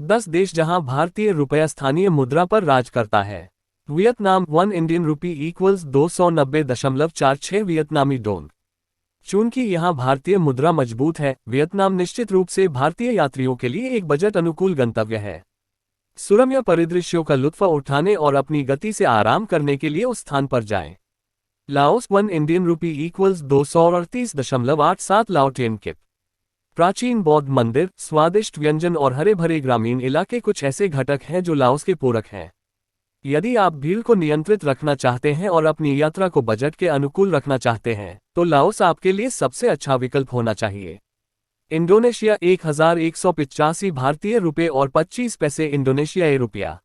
10 देश जहां भारतीय रुपया स्थानीय मुद्रा पर राज करता है। वियतनाम 1 इंडियन रुपी इक्वल्स 290.46 वियतनामी डोंग। चूंकि यहां भारतीय मुद्रा मजबूत है, वियतनाम निश्चित रूप से भारतीय यात्रियों के लिए एक बजट अनुकूल गंतव्य है। सुरम्य परिदृश्यों का लुत्फ उठाने और अपनी गति से आराम करने के लिए उस स्थान पर जाएं। Laos 1 Indian rupee equals 238.87 Laotian किप। प्राचीन बौद्ध मंदिर, स्वादिष्ट व्यंजन और हरे भरे ग्रामीण इलाके कुछ ऐसे घटक हैं जो लाओस के पूरक हैं। यदि आप भीड़ को नियंत्रित रखना चाहते हैं और अपनी यात्रा को बजट के अनुकूल रखना चाहते हैं, तो लाओस आपके लिए सबसे अच्छा विकल्प होना चाहिए। इंडोनेशिया 1185 भारतीय रुपये और 25 पैसे इंडोनेशियाई रुपया।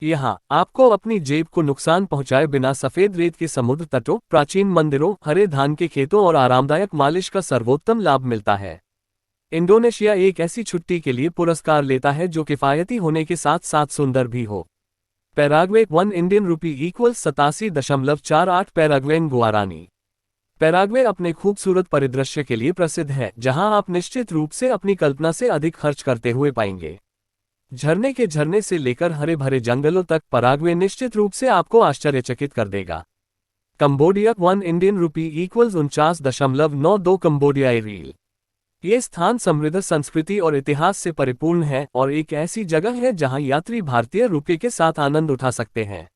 यहाँ आपको अपनी जेब को नुकसान पहुंचाए बिना सफेद रेत के समुद्र तटों, प्राचीन मंदिरों, हरे धान के खेतों और आरामदायक मालिश का सर्वोत्तम लाभ मिलता है। इंडोनेशिया एक ऐसी छुट्टी के लिए पुरस्कार लेता है जो किफायती होने के साथ साथ सुंदर भी हो। Paraguay 1 Indian rupee equals 87.48 Paraguayan guarani. Paraguay अपने खूबसूरत परिदृश्य के लिए प्रसिद्ध है, जहां आप निश्चित रूप से अपनी कल्पना से अधिक खर्च करते हुए पाएंगे। झरने के झरने से लेकर हरे भरे जंगलों तक, पैराग्वे निश्चित रूप से आपको आश्चर्यचकित कर देगा। कंबोडिया 1 इंडियन रुपी इक्वल्स 49.92 कंबोडियाई रील। ये स्थान समृद्ध संस्कृति और इतिहास से परिपूर्ण है और एक ऐसी जगह है जहां यात्री भारतीय रुपये के साथ आनंद उठा सकते हैं।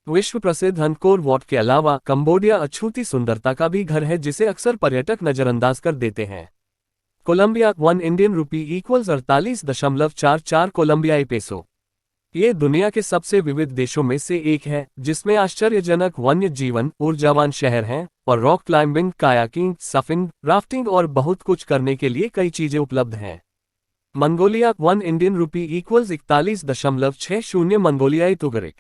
विश्व प्रसिद्ध अंकोर वॉट के अलावा कंबोडिया अछूती सुंदरता का भी घर है जिसे अक्सर पर्यटक नजरअंदाज कर देते हैं। कोलंबिया 1 इंडियन रुपी इक्वल्स 48.44 कोलंबियाई पेसो। ये दुनिया के सबसे विविध देशों में से एक है, जिसमें आश्चर्यजनक वन्य जीवन, ऊर्जावान शहर हैं और rock climbing, kayaking, surfing, rafting और बहुत कुछ करने के लिए कई चीजें उपलब्ध हैं। मंगोलिया 1 इंडियन रुपी इक्वल्स 41.60 मंगोलियाई तुगरिक।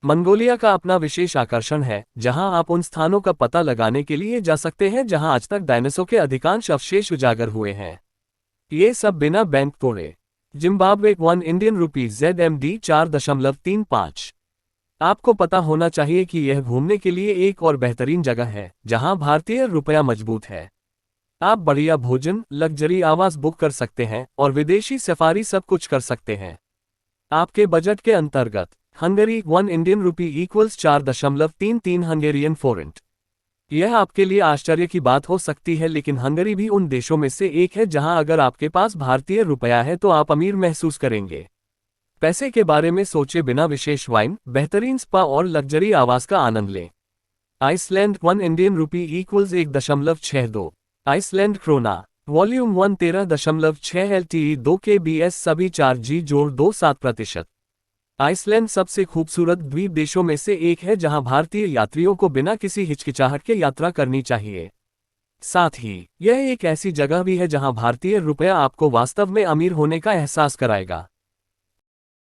मंगोलिया का अपना विशेष आकर्षण है, जहां आप उन स्थानों का पता लगाने के लिए जा सकते हैं जहां आज तक डायनासोर के अधिकांश अवशेष उजागर हुए हैं। ये सब बिना बैंक तोड़े। जिम्बाब्वे 1 इंडियन रुपी ZMD 4.35। आपको पता होना चाहिए कि यह घूमने के लिए एक और बेहतरीन जगह है, जहां भारतीय रुपया मजबूत है। आप बढ़िया भोजन, लग्जरी आवास बुक कर सकते हैं और विदेशी सफारी सब कुछ कर सकते हैं आपके बजट के अंतर्गत। Hungary 1 Indian rupee equals 4.33 Hungarian front. यह आपके लिए आश्चर्य की बात हो सकती है, लेकिन हंगरी भी उन देशों में से एक है जहां अगर आपके पास भारतीय रुपया है तो आप अमीर महसूस करेंगे। पैसे के बारे में सोचे बिना विशेष वाइन, बेहतरीन स्पा और लग्जरी आवास का आनंद लें। Iceland 1 Indian rupee equals 1.62 Iceland krona. Volume 1 13.6 LTE 2 kbs सभी 4G जोड़ 27%। आइसलैंड सबसे खूबसूरत द्वीप देशों में से एक है जहां भारतीय यात्रियों को बिना किसी हिचकिचाहट के यात्रा करनी चाहिए। साथ ही यह एक ऐसी जगह भी है जहां भारतीय रुपया आपको वास्तव में अमीर होने का एहसास कराएगा।